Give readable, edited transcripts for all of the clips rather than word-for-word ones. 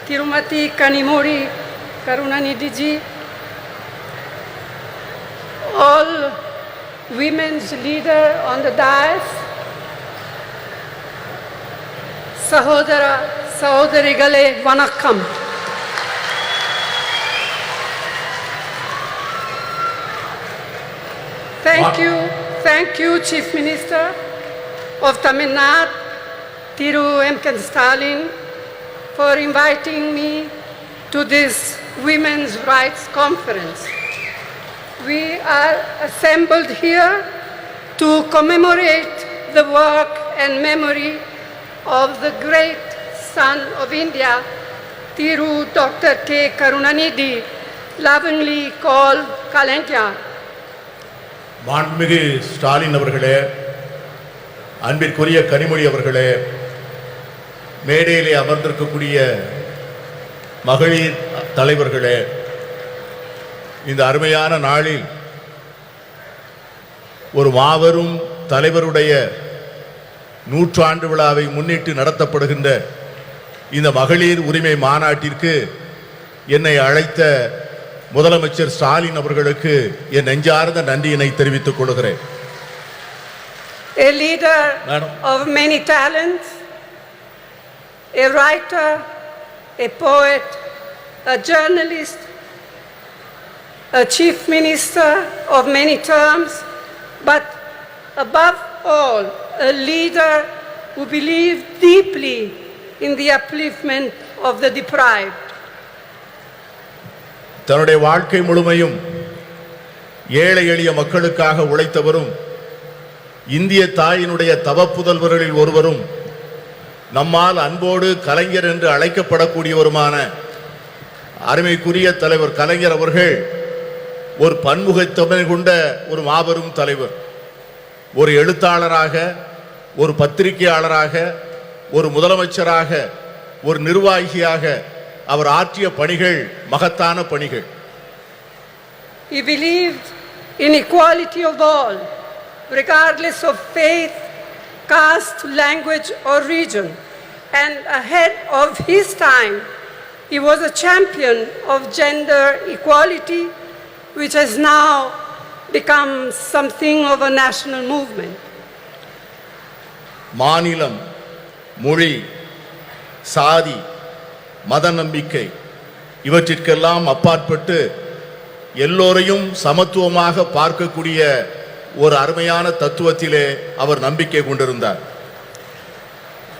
Tirumati Kanimori Karunanidhi ji, all women's leader on the dais, Sahodara, Sahodarigale, Vanakkam. Thank you, Chief Minister of Tamil Nadu, Thiru M. K. Stalin, for inviting me to this Women's Rights Conference. We are assembled here to commemorate the work and memory of the great son of India, Thiru Dr. K. Karunanidhi, lovingly called Kalaignar. மாண்புமிகு ஸ்டாலின் அவர்களே, அன்பிற்குரிய கனிமொழி அவர்களே, மேடையிலே அமர்ந்திருக்கக்கூடிய மகளிர் தலைவர்களே, இந்த அருமையான நாளில் ஒரு மாபெரும் தலைவருடைய நூற்றாண்டு விழாவை முன்னிட்டு நடத்தப்படுகின்ற இந்த மகளிர் உரிமை மாநாட்டிற்கு என்னை அழைத்த முதலமைச்சர் ஸ்டாலின் அவர்களுக்கு என் நெஞ்சார்ந்த நன்றியினை தெரிவித்துக் கொள்கிறேன். A leader of many talents, a writer, a poet, a journalist, a chief minister of many terms, but above all, a leader who believed deeply in the upliftment of the deprived. தன்னுடைய வாழ்க்கை முழுமையும் ஏழை எளிய மக்களுக்காக உழைத்தவரும் இந்திய தாயினுடைய தவப்புதல்வர்களில் ஒருவரும் நம்மால் அன்போடு கலைஞர் என்று அழைக்கப்படக்கூடியவருமான அருமைக்குரிய தலைவர் கலைஞர் அவர்கள் ஒரு பன்முகத்தன்மை கொண்ட ஒரு மாபெரும் தலைவர். ஒரு எழுத்தாளராக, ஒரு பத்திரிகையாளராக, ஒரு முதலமைச்சராக, ஒரு நிர்வாகியாக அவர் ஆற்றிய பணிகள் மகத்தான பணிகள். He believed in equality of all, regardless of faith, caste, language or region, and ahead of his time he was a champion of gender equality, which has now become something of a national movement. மாநிலம், மொழி, சாதி, மத நம்பிக்கை இவற்றிற்கெல்லாம் அப்பாற்பட்டு எல்லோரையும் சமத்துவமாக பார்க்கக்கூடிய ஒரு அருமையான தத்துவத்திலே அவர் நம்பிக்கை கொண்டிருந்தார்.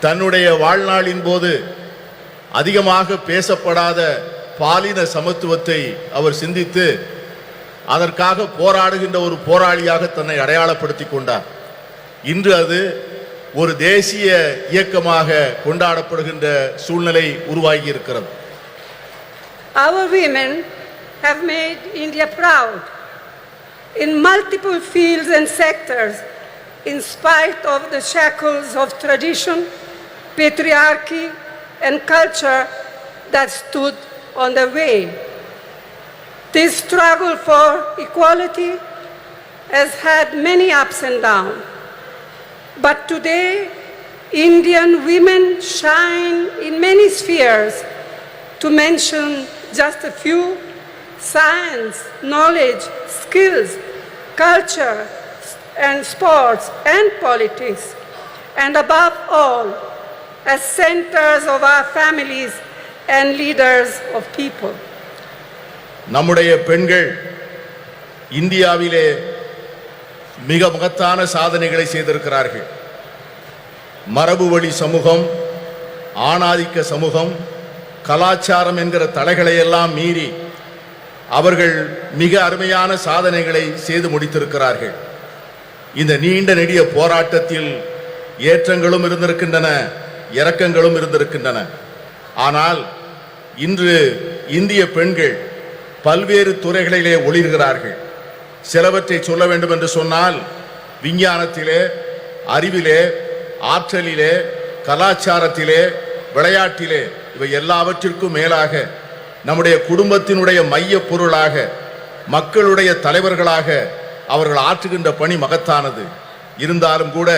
தன்னுடைய வாழ்நாளின் போது அதிகமாக பேசப்படாத பாலின சமத்துவத்தை அவர் சிந்தித்து அதற்காக போராடுகின்ற ஒரு போராளியாக தன்னை அடையாளப்படுத்திக் கொண்டார். இன்று அது ஒரு தேசிய இயக்கமாக கொண்டாடப்படுகின்ற சூழ்நிலை உருவாகி இருக்கிறது. Our women have made India proud in multiple fields and sectors, in spite of the shackles of tradition, patriarchy and culture that stood on their way. This struggle for equality has had many ups and downs. But today, Indian women shine in many spheres. To mention just a few: science, knowledge, skills, culture, and sports and politics. And above all, as centers of our families and leaders of people. நம்முடைய பெண்கள் இந்தியாவிலே மிக மகத்தான சாதனைகளை செய்திருக்கிறார்கள். மரபு வழி சமூகம், ஆணாதிக்க சமூகம், கலாச்சாரம் என்கிற தடைகளை எல்லாம் மீறி அவர்கள் மிக அருமையான சாதனைகளை செய்து முடித்திருக்கிறார்கள். இந்த நீண்ட நெடிய போராட்டத்தில் ஏற்றங்களும் இருந்திருக்கின்றன, இரக்கங்களும் இருந்திருக்கின்றன. ஆனால் இன்று இந்திய பெண்கள் பல்வேறு துறைகளிலே ஒளிர்கிறார்கள். சிலவற்றை சொல்ல வேண்டும் என்று சொன்னால், விஞ்ஞானத்திலே, அறிவிலே, ஆற்றலிலே, கலாச்சாரத்திலே, விளையாட்டிலே, இவை எல்லாவற்றிற்கும் மேலாக நம்முடைய குடும்பத்தினுடைய மைய பொருளாக, மக்களுடைய தலைவர்களாக அவர்கள் ஆற்றுகின்ற பணி மகத்தானது. இருந்தாலும் கூட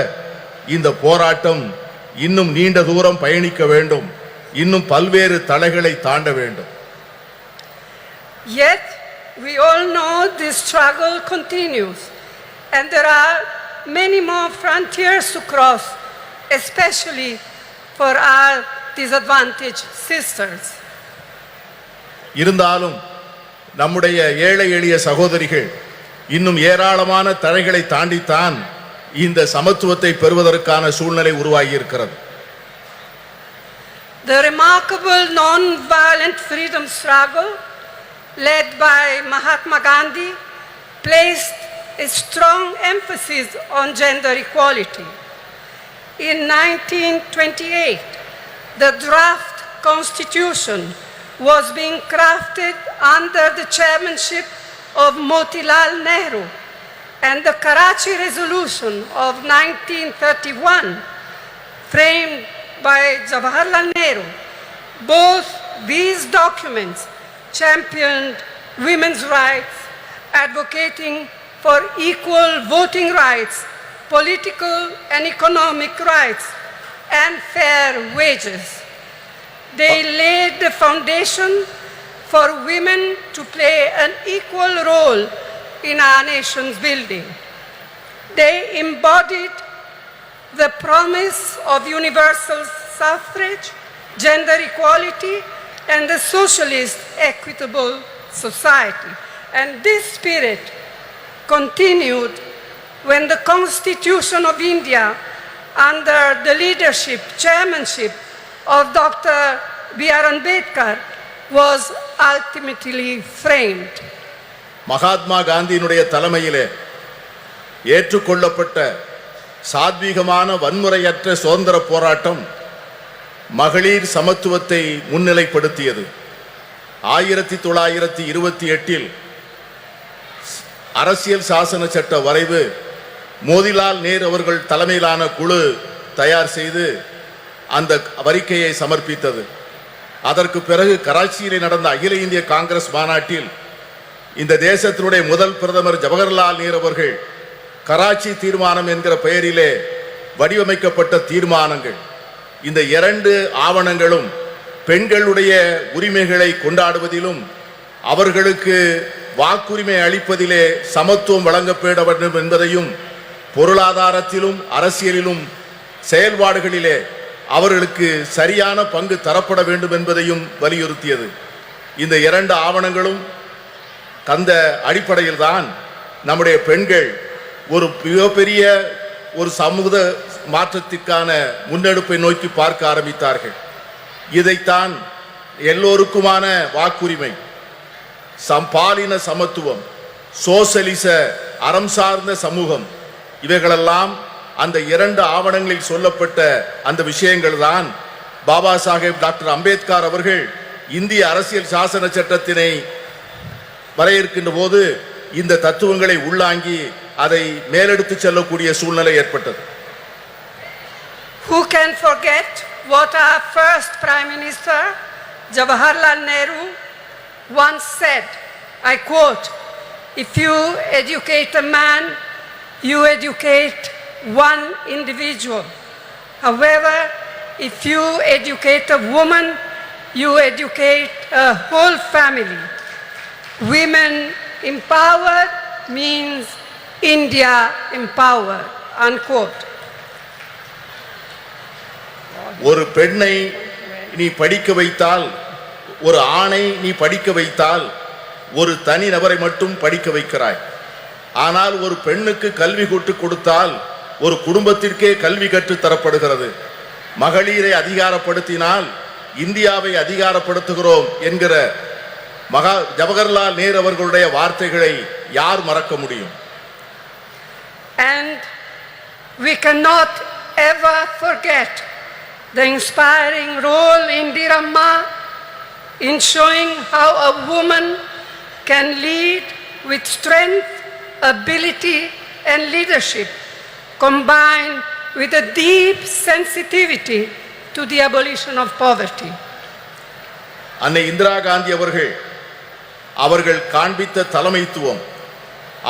இந்த போராட்டம் இன்னும் நீண்ட தூரம் பயணிக்க வேண்டும், இன்னும் பல்வேறு தடைகளை தாண்ட வேண்டும். Yet we all know this struggle continues and there are many more frontiers to cross, especially for our disadvantaged sisters. இருந்தாலும் நம்முடைய ஏழை எளிய சகோதரிகள் இன்னும் ஏராளமான தடைகளை தாண்டித்தான் இந்த சமத்துவத்தை பெறுவதற்கான சூழ்நிலை உருவாகி இருக்கிறது. The remarkable non-violent freedom struggle led by Mahatma Gandhi placed a strong emphasis on gender equality. In 1928, the draft constitution was being crafted under the chairmanship of Motilal Nehru, and the Karachi Resolution of 1931, framed by Jawaharlal Nehru. Both these documents championed women's rights, advocating for equal voting rights, political and economic rights, and fair wages. They laid the foundation for women to play an equal role in our nation's building. They embodied the promise of universal suffrage, gender equality, and the socialist equitable society. And this spirit continued when the Constitution of India, under the leadership, chairmanship of Dr. B.R. Ambedkar, was ultimately framed. Mahatma காந்தியினுடைய தலைமையிலே ஏற்றுக்கொள்ளப்பட்ட சாத்வீகமான வன்முறையற்ற சுதந்திர போராட்டம் மகளிர் சமத்துவத்தை முன்னிலைப்படுத்தியது. 1928 அரசியல் சாசன சட்ட வரைவு மோதிலால் நேரு அவர்கள் தலைமையிலான குழு தயார் செய்து அந்த அறிக்கையை சமர்ப்பித்தது. அதற்கு பிறகு கராச்சியிலே நடந்த அகில இந்திய காங்கிரஸ் மாநாட்டில் இந்த தேசத்தினுடைய முதல் பிரதமர் ஜவஹர்லால் நேரு அவர்கள் கராச்சி தீர்மானம் என்கிற பெயரிலே வடிவமைக்கப்பட்ட தீர்மானங்கள், இந்த இரண்டு ஆவணங்களும் பெண்களுடைய உரிமைகளை கொண்டாடுவதிலும் அவர்களுக்கு வாக்குரிமை அளிப்பதிலே சமத்துவம் வழங்கப்பட வேண்டும் என்பதையும், பொருளாதாரத்திலும் அரசியலிலும் செயல்பாடுகளிலே அவர்களுக்கு சரியான பங்கு தரப்பட வேண்டும் என்பதையும் வலியுறுத்தியது. இந்த இரண்டு ஆவணங்களும் அந்த அடிப்படையில் தான் நம்முடைய பெண்கள் ஒரு மிகப்பெரிய ஒரு சமூக மாற்றத்திற்கான முன்னெடுப்பை நோக்கி பார்க்க ஆரம்பித்தார்கள். இதைத்தான் எல்லோருக்குமான வாக்குரிமை, பாலின சமத்துவம், சோசலிச அறம் சார்ந்த சமூகம், இவைகளெல்லாம் அந்த இரண்டு ஆவணங்களில் சொல்லப்பட்ட அந்த விஷயங்கள் தான் பாபா சாஹேப் டாக்டர் அம்பேத்கர் அவர்கள் இந்திய அரசியல் சாசன சட்டத்தினை வரையறுக்கின்ற போது இந்த தத்துவங்களை உள்ளாங்கி அதை மேலெடுத்து செல்லக்கூடிய சூழ்நிலை ஏற்பட்டது. Who can forget what our first Prime Minister Jawaharlal Nehru once said, I quote, "If you educate a man, you educate one individual. However, if you educate a woman, you educate a whole family. Women empowered means India empowered." Unquote. ஒரு பெண்ணை நீ படிக்க வைத்தால், ஒரு ஆணை நீ படிக்க வைத்தால், ஒரு தனி நபரை மட்டும் படிக்க வைக்கிறாய். ஆனால் ஒரு பெண்ணுக்கு கல்வி கற்றுக் கொடுத்தால் ஒரு குடும்பத்திற்கே கல்வி கற்றுத் தரப்படுகிறது. மகளிரை அதிகாரப்படுத்தினால் இந்தியாவை அதிகாரப்படுத்துகிறோம் என்கிற ஜவஹர்லால் நேரு அவர்களுடைய வார்த்தைகளை யார் மறக்க முடியும்? And we cannot ever forget the inspiring role Indiramma in showing how a woman can lead with strength, ability, and leadership, combined with a deep sensitivity to the abolition of poverty. அன்னை இந்திரா காந்தி அவர்கள் காண்பித்த தலைமைத்துவம்,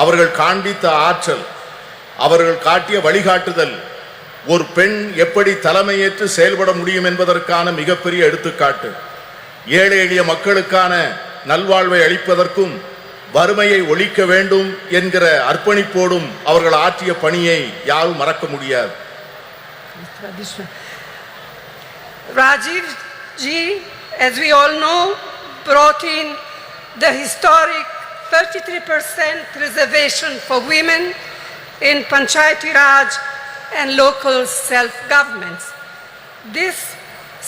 அவர்கள் காண்பித்த ஆற்றல், அவர்கள் காட்டிய வழிகாட்டுதல் ஒரு பெண் எப்படி தலைமையேற்று செயல்பட முடியும் என்பதற்கான மிகப்பெரிய எடுத்துக்காட்டு. ஏழை எளிய மக்களுக்கான நல்வாழ்வை அளிப்பதற்கும் வறுமையை ஒழிக்க வேண்டும் என்கிற அர்ப்பணிப்போடும் அவர்கள் ஆற்றிய பணியை யாரும் மறக்க முடியாது. Rajiv ji, as we all know, brought in the historic 33% reservation for women in Panchayati Raj and local self-governments. This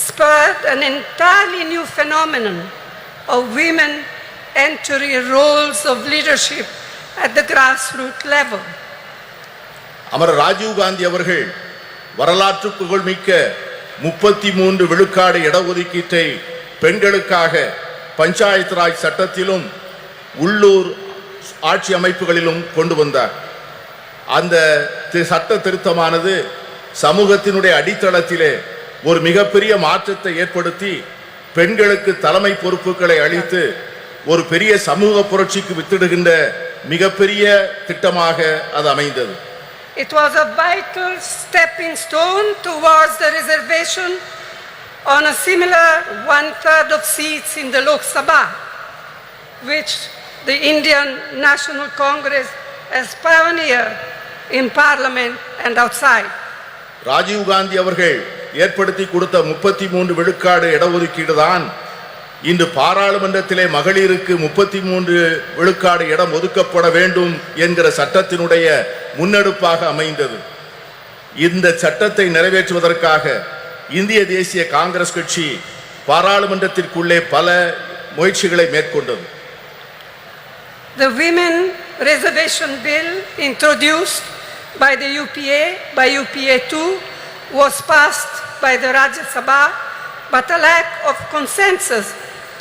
spurred an entirely new phenomenon of women entering roles of leadership at the grassroots level. அமரர் ராஜீவ் காந்தி அவர்கள் வரலாற்று புகழ்மிக்க 33 விழுக்காடு இடஒதுக்கீட்டை பெண்களுக்காக பஞ்சாயத்து ராஜ் சட்டத்திலும் உள்ளூர் ஆட்சி அமைப்புகளிலும் கொண்டு வந்தார். அந்த சட்ட திருத்தமானது சமூகத்தினுடைய அடித்தளத்திலே ஒரு மிகப்பெரிய மாற்றத்தை ஏற்படுத்தி பெண்களுக்கு தலைமை பொறுப்புகளை அளித்து ஒரு பெரிய சமூக புரட்சிக்கு வித்திடுகின்ற மிகப்பெரிய திட்டமாக அது அமைந்தது. It was a vital stepping stone towards the reservation on a similar 1/3 of seats in the Lok Sabha, which the Indian National Congress has pioneered in Parliament and outside. Rajiv Gandhi அவர்கள் ஏற்படுத்தி கொடுத்த 33 விழுக்காடு இடஒதுக்கீடு தான் இன்று பாராளுமன்றத்திலே மகளிருக்கு 33 விழுக்காடு இடம் ஒதுக்கப்பட வேண்டும் என்கிற சட்டத்தினுடைய முன்னெடுப்பாக அமைந்தது. இந்த சட்டத்தை நிறைவேற்றுவதற்காக இந்திய தேசிய காங்கிரஸ் கட்சி பாராளுமன்றத்திற்குள்ளே பல முயற்சிகளை மேற்கொண்டது. The Women Reservation Bill introduced by the UPA, by UPA 2, was passed by the Rajya Sabha, but a lack of consensus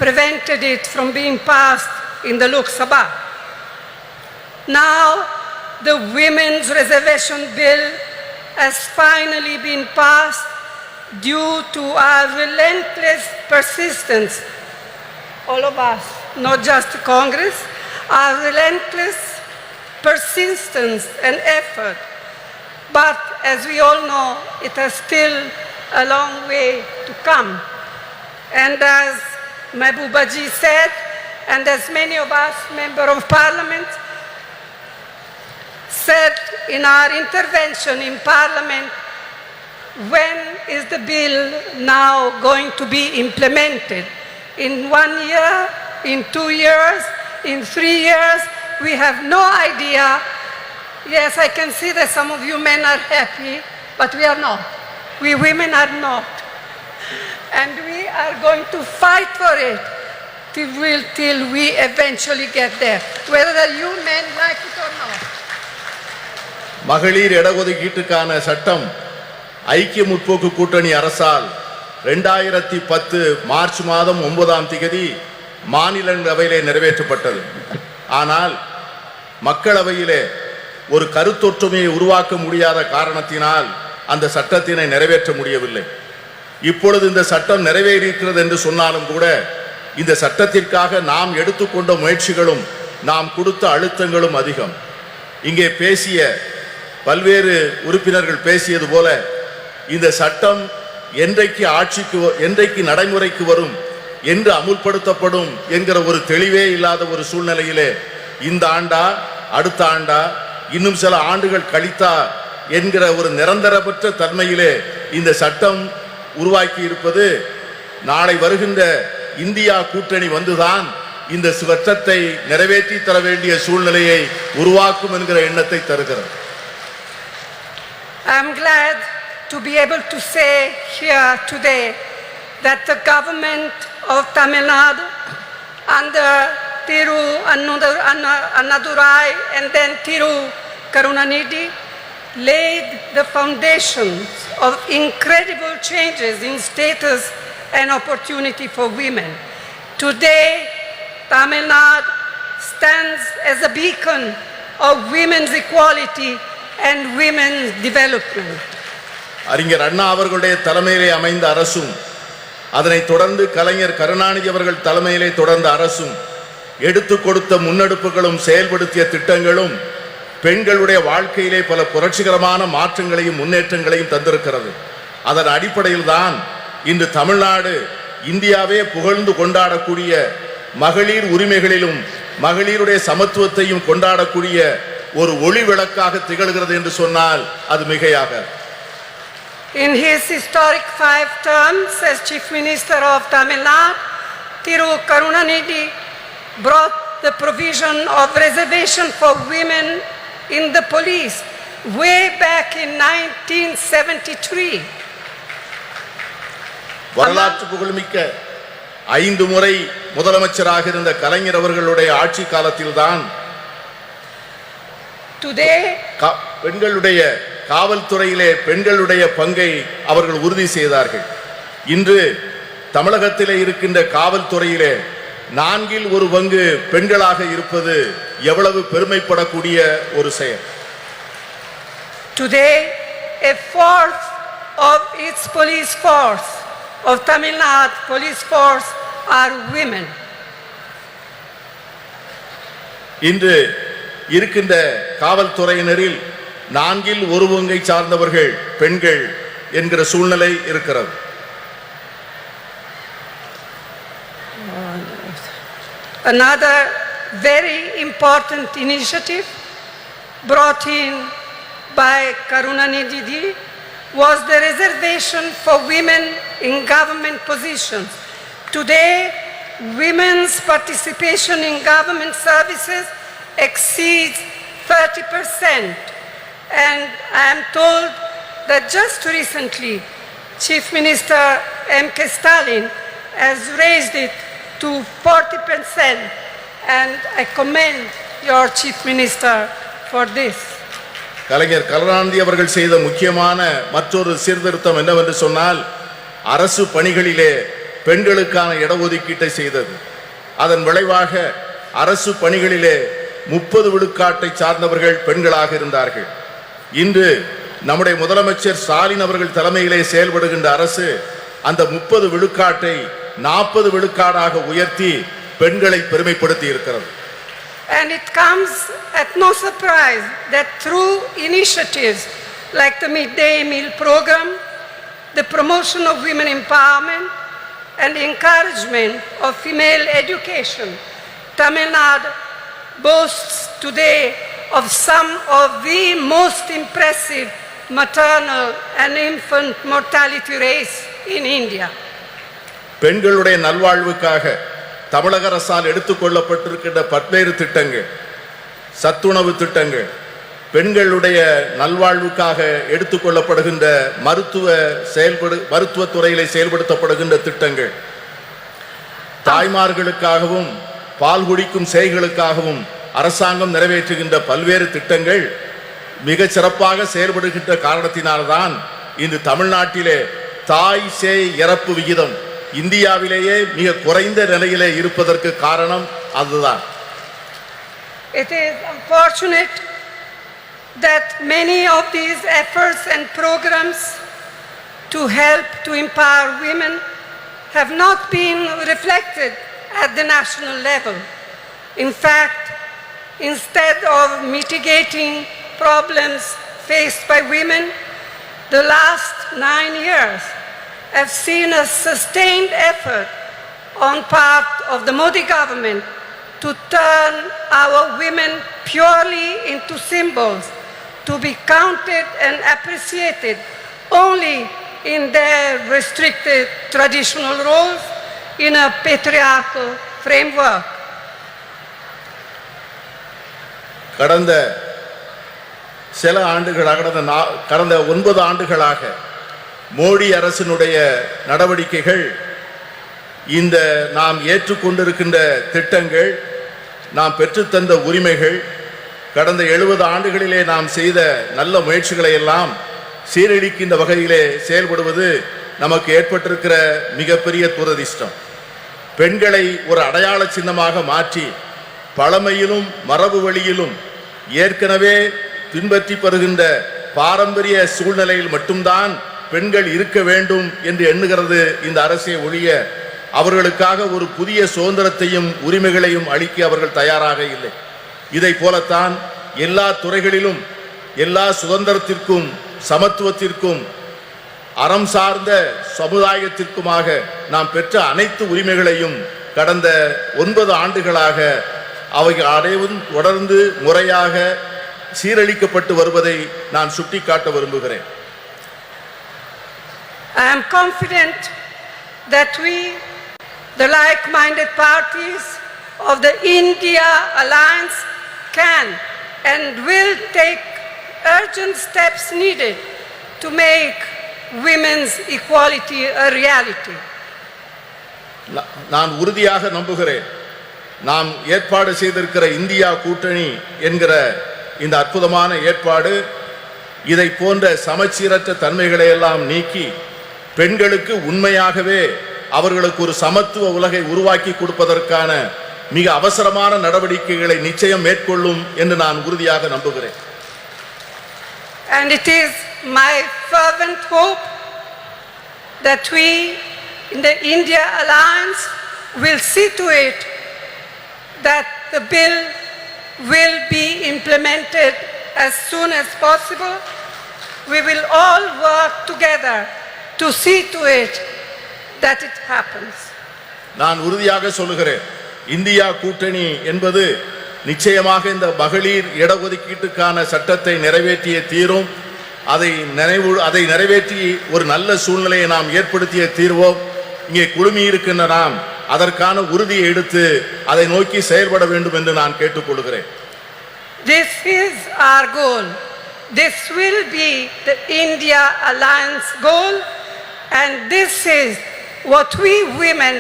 prevented it from being passed in the Lok Sabha. Now, the Women's Reservation Bill has finally been passed due to our relentless persistence, all of us, not just Congress, our relentless persistence and effort. But as we all know, it has still a long way to come. And as Mehbooba ji said, and as many of us, Member of Parliament, said in our intervention in Parliament, when is the bill now going to be implemented? In 1 year, in 2 years, in 3 years? We have no idea. Yes, I can see that some of you men are happy, but we are not. We women are not. And we are going to fight for it till we eventually get there, whether you men like it or not. மகளிர் இடஒதுக்கீட்டுக்கான சட்டம் ஐக்கிய முற்போக்கு கூட்டணி அரசால் 2010 March மாதம் 9ஆம் தேதி மாநிலங்களவையிலே நிறைவேற்றப்பட்டது. ஆனால் மக்களவையிலே ஒரு கருத்தொற்றுமையை உருவாக்க முடியாத காரணத்தினால் அந்த சட்டத்தினை நிறைவேற்ற முடியவில்லை. இப்பொழுது இந்த சட்டம் நிறைவேறியிருக்கிறது என்று சொன்னாலும் கூட இந்த சட்டத்திற்காக நாம் எடுத்துக்கொண்ட முயற்சிகளும் நாம் கொடுத்த அழுத்தங்களும் அதிகம். இங்கே பேசிய பல்வேறு உறுப்பினர்கள் பேசியது போல இந்த சட்டம் என்றைக்கு நடைமுறைக்கு வரும், என்று அமுல்படுத்தப்படும் என்கிற ஒரு தெளிவே இல்லாத ஒரு சூழ்நிலையிலே இந்த ஆண்டா அடுத்த ஆண்டா இன்னும் சில ஆண்டுகள் கழித்தா என்கிற ஒரு நிரந்தரமற்ற தன்மையிலே இந்த சட்டம் உருவாக்கி இருப்பது நாளை வருகின்ற இந்தியா கூட்டணி வந்துதான் இந்த சட்டத்தை நிறைவேற்றி தர வேண்டிய சூழ்நிலையை உருவாக்கும் என்கிற எண்ணத்தை தருகிறது. I am glad to be able to say here today that the government of Tamil Nadu under Thiru Annadurai and then Thiru Karunanidhi laid the foundations of incredible changes in status and opportunity for women. Today, Tamil Nadu stands as a beacon of women's equality and women's development. அறிஞர் அண்ணா அவர்களுடைய தலைமையிலே அமைந்த அரசும் அதனைத் தொடர்ந்து கலைஞர் கருணாநிதி அவர்கள் தலைமையிலே தொடர்ந்த அரசும் எடுத்து கொடுத்த முன்னெடுப்புகளும் செயல்படுத்திய திட்டங்களும் பெண்களுடைய வாழ்க்கையிலே பல புரட்சிகரமான மாற்றங்களையும் முன்னேற்றங்களையும் தந்திருக்கிறது. அதன் அடிப்படையில் தான் இன்று தமிழ்நாடு இந்தியாவே புகழ்ந்து கொண்டாடக்கூடிய மகளிர் உரிமைகளிலும் மகளிருடைய சமத்துவத்தையும் கொண்டாடக்கூடிய ஒரு ஒளி விளக்காக திகழ்கிறது என்று சொன்னால் அது மிகையாக. In his historic 5 terms as Chief Minister of Tamil Nadu, Thiru Karunanidhi brought the provision of reservation for women in the police way back in 1973. வரலாற்று புகழ்மிக்க 5 முறை முதலமைச்சராக இருந்த கலைஞர் அவர்களுடைய ஆட்சி காலத்தில்தான் பெண்களுடைய காவல்துறையிலே பெண்களுடைய பங்கை அவர்கள் உறுதி செய்தார்கள். இன்று தமிழகத்திலே இருக்கின்ற காவல்துறையிலே 1/4 பெண்களாக இருப்பது எவ்வளவு பெருமைப்படக்கூடிய ஒரு செயல். Today, 1/4 of its police force, of Tamil Nadu police force, are women. இன்று இருக்கின்ற காவல்துறையினரில் 1/4 சார்ந்தவர்கள் பெண்கள் என்கிற சூழ்நிலை இருக்கிறது. Another very important initiative brought in by Karunanidhi was the reservation for women in government positions. Today, women's participation in government services exceeds 30%, and I am told that just recently Chief Minister M.K. Stalin has raised it to 40%, and I commend your Chief Minister for this. கலைஞர் கருணாநிதி அவர்கள் செய்த முக்கியமான மற்றொரு சீர்திருத்தம் என்னவென்று சொன்னால் அரசு பணிகளிலே பெண்களுக்கான இடஒதுக்கீட்டை செய்தது. அதன் விளைவாக அரசு பணிகளிலே 30 விழுக்காட்டை சார்ந்தவர்கள் பெண்களாக இருந்தார்கள். இன்று நம்முடைய முதலமைச்சர் ஸ்டாலின் அவர்கள் தலைமையிலே செயல்படுகின்ற அரசு அந்த 30 விழுக்காட்டை 40 விழுக்காடாக உயர்த்தி பெண்களை பெருமைப்படுத்தி இருக்கிறது. And it comes at no surprise that through initiatives like the midday meal program, the promotion of women empowerment, and encouragement of female education, Tamil Nadu boasts today of some of the most impressive maternal and infant mortality rates in India. பெண்களுடைய நல்வாழ்வுக்காக தமிழக அரசால் எடுத்துக்கொள்ளப்பட்டிருக்கின்ற பல்வேறு திட்டங்கள், சத்துணவு திட்டங்கள், பெண்களுடைய நல்வாழ்வுக்காக எடுத்துக்கொள்ளப்படுகின்ற மருத்துவத்துறையிலே செயல்படுத்தப்படுகின்ற திட்டங்கள், தாய்மார்களுக்காகவும் பால் குடிக்கும் சேய்களுக்காகவும் அரசாங்கம் நிறைவேற்றுகின்ற பல்வேறு திட்டங்கள் மிக சிறப்பாக செயல்படுகின்ற காரணத்தினால்தான் இன்று தமிழ்நாட்டிலே தாய் சேய் இறப்பு விகிதம் இந்தியாவிலேயே மிக குறைந்த நிலையிலே இருப்பதற்கு காரணம் அதுதான். It is unfortunate that many of these efforts and programs to help to empower women have not been reflected at the national level. In fact, instead of mitigating problems faced by women, the last 9 years have seen a sustained effort on part of the Modi government to turn our women purely into symbols, to be counted and appreciated only in their restricted traditional roles in a patriarchal framework. கடந்த 9 ஆண்டுகளாக மோடி அரசினுடைய நடவடிக்கைகள், இந்த நாம் ஏற்றுக்கொண்டிருக்கின்ற திட்டங்கள், நாம் பெற்றுத்தந்த உரிமைகள் கடந்த 70 ஆண்டுகளிலே நாம் செய்த நல்ல முயற்சிகளை எல்லாம் சீரழிக்கின்ற வகையிலே செயல்படுவது நமக்கு ஏற்பட்டிருக்கிற மிகப்பெரிய துரதிர்ஷ்டம். பெண்களை ஒரு அடையாள சின்னமாக மாற்றி பழமையிலும் மரபு வழியிலும் ஏற்கனவே பின்பற்றி வருகின்ற பாரம்பரிய சூழ்நிலையில் மட்டும்தான் பெண்கள் இருக்க வேண்டும் என்று எண்ணுகிறது இந்த அரசே ஒழிய அவர்களுக்காக ஒரு புதிய சுதந்திரத்தையும் உரிமைகளையும் அளிக்க அவர்கள் தயாராக இல்லை. இதை போலத்தான் எல்லா துறைகளிலும் எல்லா சுதந்திரத்திற்கும் சமத்துவத்திற்கும் அறம் சார்ந்த சமுதாயத்திற்குமாக நாம் பெற்ற அனைத்து உரிமைகளையும் கடந்த 9 ஆண்டுகளாக அவைகள் அனைவரும் தொடர்ந்து முறையாக சீரழிக்கப்பட்டு வருவதை நான் சுட்டிக்காட்ட விரும்புகிறேன். I am confident that we, the like-minded parties of the India Alliance, can and will take urgent steps needed to make women's equality a reality. நான் உறுதியாக நம்புகிறேன், நாம் ஏற்பாடு செய்திருக்கிற இந்தியா கூட்டணி என்கிற இந்த அற்புதமான ஏற்பாடு இதை போன்ற சமச்சீரற்ற தன்மைகளை எல்லாம் நீக்கி பெண்களுக்கு உண்மையாகவே அவர்களுக்கு ஒரு சமத்துவ உலகை உருவாக்கி கொடுப்பதற்கான மிக அவசரமான நடவடிக்கைகளை நிச்சயம் மேற்கொள்ளும் என்று நான் உறுதியாக நம்புகிறேன். And it is my fervent hope that we in the India Alliance will see to it that the bill will be implemented as soon as possible. We will all work together to see to it that it happens. நான் உறுதியாக சொல்லுகிறேன், India கூட்டணி என்பது நிச்சயமாக இந்த மகளிர் இடஒதுக்கீட்டுக்கான சட்டத்தை நிறைவேற்றிய தீரும். அதை நிறைவேற்றி ஒரு நல்ல சூழ்நிலையை நாம் ஏற்படுத்திய தீர்வோம். இங்கே குழுமி இருக்கின்ற நாம் அதற்கான உறுதியை எடுத்து அதை நோக்கி செயல்பட வேண்டும் என்று நான் கேட்டுக்கொள்கிறேன். This is our goal. This will be the India Alliance goal, and this is what we women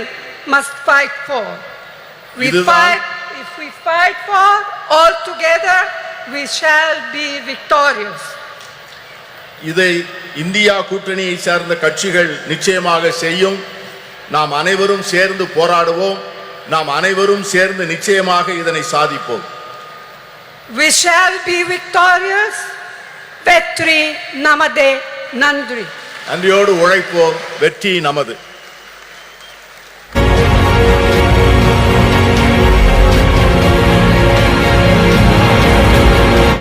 must fight for. If we fight for all together, we shall be victorious. இதை இந்தியா கூட்டணியை சார்ந்த கட்சிகள் நிச்சயமாக செய்யும். நாம் அனைவரும் சேர்ந்து போராடுவோம். நாம் அனைவரும் சேர்ந்து நிச்சயமாக இதனை சாதிப்போம். We shall be victorious. Vetri namade nandri. நன்றியோடு உழைப்போம். வெற்றி நமது.